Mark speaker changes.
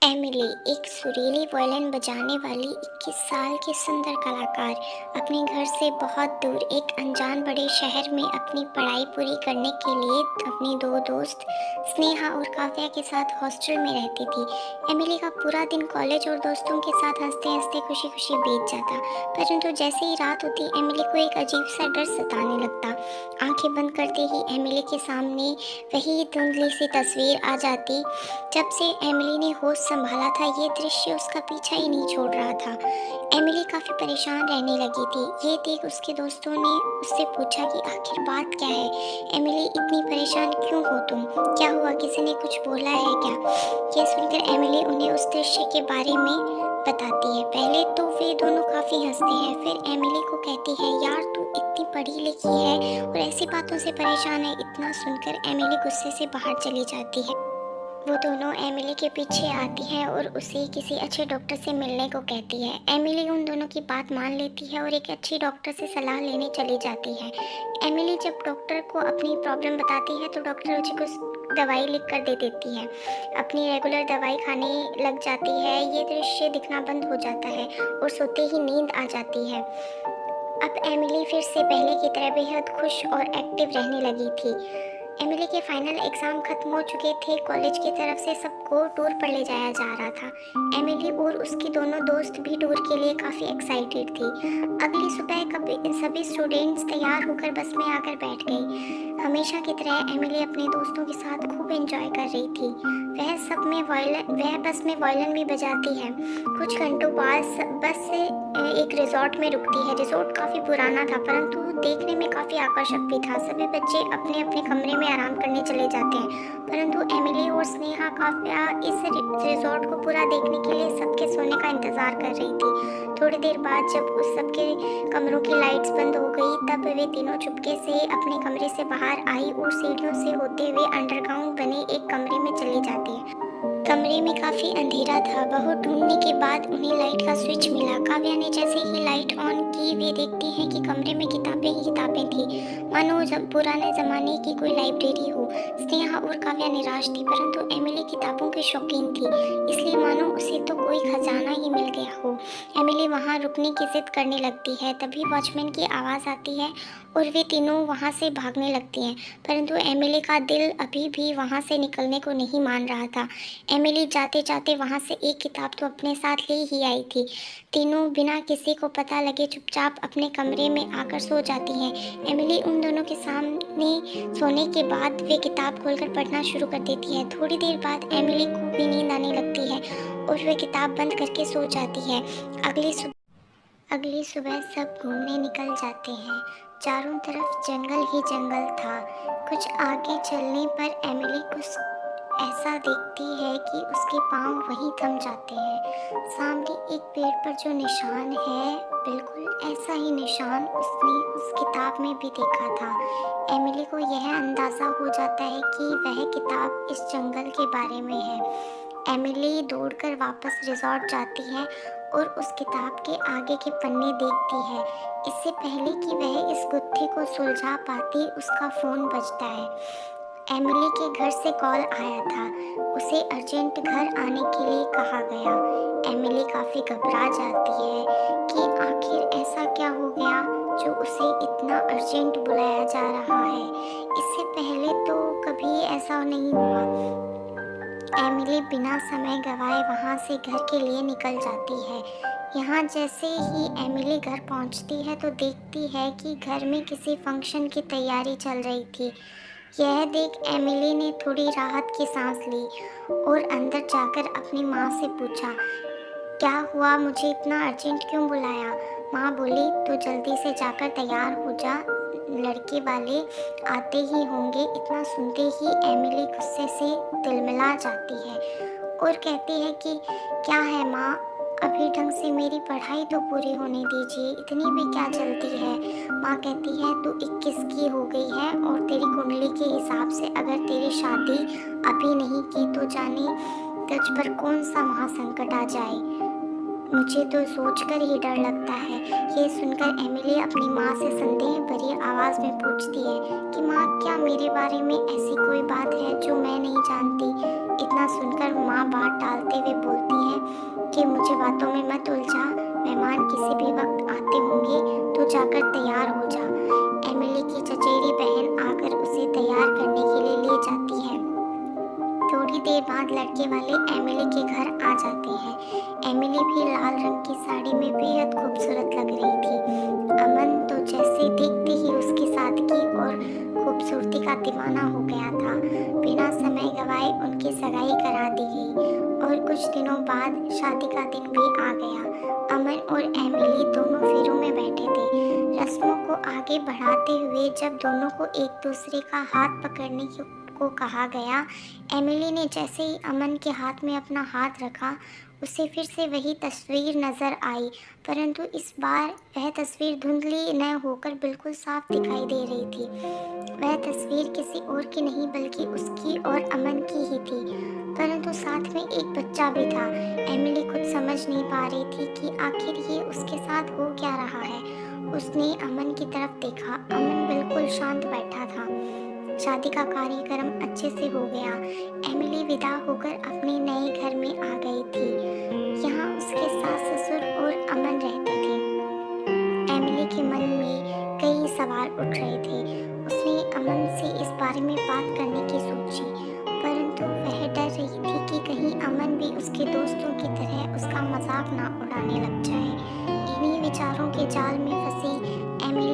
Speaker 1: Emily एक सुरीली violin बजाने वाली 21 साल की सुंदर कलाकार अपने घर से बहुत दूर एक अनजान बड़े शहर में अपनी पढ़ाई पूरी करने के लिए अपनी दो दोस्त स्नेहा और काव्या के साथ हॉस्टल में रहती थी। एमिली का पूरा दिन कॉलेज और दोस्तों के साथ हंसते हंसते खुशी खुशी बीत जाता, परंतु जैसे ही रात होती एमिली को एक अजीब सा डर सताने लगता। आंखें बंद करते ही एमिली के सामने वही धुंधली सी तस्वीर आ जाती। जब से एमिली ने होश संभाला था ये दृश्य उसका पीछा ही नहीं छोड़ रहा था। एमिली काफ़ी परेशान रहने लगी थी। ये देख उसके दोस्तों ने उससे पूछा कि आखिर बात क्या है, एमिली इतनी परेशान क्यों हो तुम, क्या हुआ, किसी ने कुछ बोला है क्या। ये सुनकर एमिली उन्हें उस दृश्य के बारे में बताती है। पहले तो वे दोनों काफ़ी हंसते हैं, फिर एमिली को कहती है यार तू इतनी पढ़ी लिखी है और ऐसी बातों से परेशान है। इतना सुनकर एमिली गुस्से से बाहर चली जाती है। वो दोनों एमिली के पीछे आती हैं और उसे किसी अच्छे डॉक्टर से मिलने को कहती है। एमिली उन दोनों की बात मान लेती है और एक अच्छी डॉक्टर से सलाह लेने चली जाती है। एमिली जब डॉक्टर को अपनी प्रॉब्लम बताती है तो डॉक्टर उसे कुछ दवाई लिख कर दे देती है। अपनी रेगुलर दवाई खाने लग जाती है। ये दृश्य दिखना बंद हो जाता है और सोते ही नींद आ जाती है। अब एमिली फिर से पहले की तरह बेहद खुश और एक्टिव रहने लगी थी। एमिली के फाइनल एग्ज़ाम खत्म हो चुके थे। कॉलेज की तरफ से सबको टूर पर ले जाया जा रहा था। एमिली और उसकी दोनों दोस्त भी टूर के लिए काफ़ी एक्साइटेड थी। अगली सुबह कभी सभी स्टूडेंट्स तैयार होकर बस में आकर बैठ गई। हमेशा की तरह एमिली अपने दोस्तों के साथ खूब एंजॉय कर रही थी। वह बस में वायलिन भी बजाती है। कुछ घंटों बाद बस एक रिजॉर्ट में रुकती है। रिजॉर्ट काफ़ी पुराना था परंतु देखने में काफ़ी आकर्षक भी था। सभी बच्चे अपने अपने कमरे में आराम करने चले जाते हैं, परंतु एमिली और स्नेहा काव्या इस रिजॉर्ट को पूरा देखने के लिए सबके सोने का इंतज़ार कर रही थी। थोड़ी देर बाद जब उस सबके कमरों की लाइट्स बंद हो गई तब वे तीनों चुपके से अपने कमरे से बाहर आई और सीढ़ियों से होते हुए अंडरग्राउंड बने एक कमरे में चली जाती है। कमरे में काफ़ी अंधेरा था। बहुत ढूंढने के बाद उन्हें लाइट का स्विच मिला। काव्या ने जैसे ही लाइट ऑन की वे देखती हैं कि कमरे में किताबें ही किताबें थी, मानो जब पुराने ज़माने की कोई लाइब्रेरी हो। स्नेहा और काव्या निराश थी, परंतु एमिली किताबों की शौकीन थी, इसलिए मानो उसे तो कोई खजाना ही मिल गया हो। एमिली वहाँ रुकने की जिद करने लगती है। तभी वॉचमैन की आवाज़ आती है और वे तीनों वहाँ से भागने लगती हैं, परंतु एमिली का दिल अभी भी वहाँ से निकलने को नहीं मान रहा था। एमिली जाते जाते वहाँ से एक किताब तो अपने साथ ले ही आई थी। तीनों बिना किसी को पता लगे चुपचाप अपने कमरे में आकर सो जाती हैं। एमिली उन दोनों के सामने सोने के बाद वे किताब खोलकर पढ़ना शुरू कर देती है। थोड़ी देर बाद एमिली को भी नींद आने लगती है और वे किताब बंद करके सो जाती है। अगली सुबह सब घूमने निकल जाते हैं। चारों तरफ जंगल ही जंगल था। कुछ आगे चलने पर एमिली कुछ ऐसा देखती है कि उसके पाँव वहीं थम जाते हैं। सामने एक पेड़ पर जो निशान है, बिल्कुल ऐसा ही निशान उसने उस किताब में भी देखा था। एमिली को यह अंदाज़ा हो जाता है कि वह किताब इस जंगल के बारे में है। एमिली दौड़कर वापस रिजॉर्ट जाती है और उस किताब के आगे के पन्ने देखती है। इससे पहले कि वह इस गुत्थी को सुलझा पाती उसका फ़ोन बजता है। एमिली के घर से कॉल आया था। उसे अर्जेंट घर आने के लिए कहा गया। एमिली काफ़ी घबरा जाती है कि आखिर ऐसा क्या हो गया जो उसे इतना अर्जेंट बुलाया जा रहा है। इससे पहले तो कभी ऐसा नहीं हुआ। एमिली बिना समय गंवाए वहाँ से घर के लिए निकल जाती है। यहाँ जैसे ही एमिली घर पहुँचती है तो देखती है कि घर में किसी फंक्शन की तैयारी चल रही थी। यह देख एमिली ने थोड़ी राहत की सांस ली और अंदर जाकर अपनी माँ से पूछा, क्या हुआ, मुझे इतना अर्जेंट क्यों बुलाया। माँ बोली, तो जल्दी से जाकर तैयार हो जा, लड़के वाले आते ही होंगे। इतना सुनते ही एमिली गुस्से से तिलमिला जाती है और कहती है कि क्या है माँ, अभी ढंग से मेरी पढ़ाई तो पूरी होने दीजिए, इतनी भी क्या जल्दी है। माँ कहती है तू 21 की हो गई है और तेरी कुंडली के हिसाब से अगर तेरी शादी अभी नहीं की तो जाने तुझ पर कौन सा महासंकट आ जाए। मुझे तो सोचकर ही डर लगता है। ये सुनकर एमिली अपनी माँ से संदेह भरी आवाज़ में पूछती है कि माँ, क्या मेरे बारे में ऐसी कोई बात है जो मैं नहीं जानती? इतना सुनकर माँ बात टालते हुए बोलती है कि मुझे बातों में मत उलझा, मेहमान किसी भी वक्त आते होंगे, तो जाकर तैयार हो जा। एमिली की चचेरी बहन आकर उसे तैयार करने के लिए ले जाती है। थोड़ी देर बाद लड़के वाले एमिली के घर आ जाते हैं। एमिली भी लाल रंग की साड़ी में बेहद खूबसूरत लग रही थी। अमन तो जैसे देखते ही उसकी सादगी और खूबसूरती का दीवाना हो गया था। बिना समय गवाए उनकी सगाई करा दी गई और कुछ दिनों बाद शादी का दिन भी आ गया। अमन और एमिली दोनों फेरों में बैठे थे। रस्मों को आगे बढ़ाते हुए जब दोनों को एक दूसरे का हाथ पकड़ने को कहा गया, एमिली ने जैसे ही अमन के हाथ में अपना हाथ रखा, उसे फिर से वही तस्वीर नजर आई, परंतु इस बार वह तस्वीर धुंधली न होकर बिल्कुल साफ दिखाई दे रही थी। वह तस्वीर किसी और की नहीं बल्कि उसकी और अमन की ही थी, परंतु साथ में एक बच्चा भी था। एमिली कुछ समझ नहीं पा रही थी कि आखिर ये उसके साथ हो क्या रहा है। उसने अमन की तरफ देखा। अमन बिल्कुल शांत बैठा था। शादी का कार्यक्रम अच्छे से हो गया। एमिली विदा होकर अपने नए घर में आ गई थी। यहाँ उसके सास ससुर और अमन रहते थे। एमिली के मन में कई सवाल उठ रहे थे। उसने अमन से इस बारे में बात करने की सोची,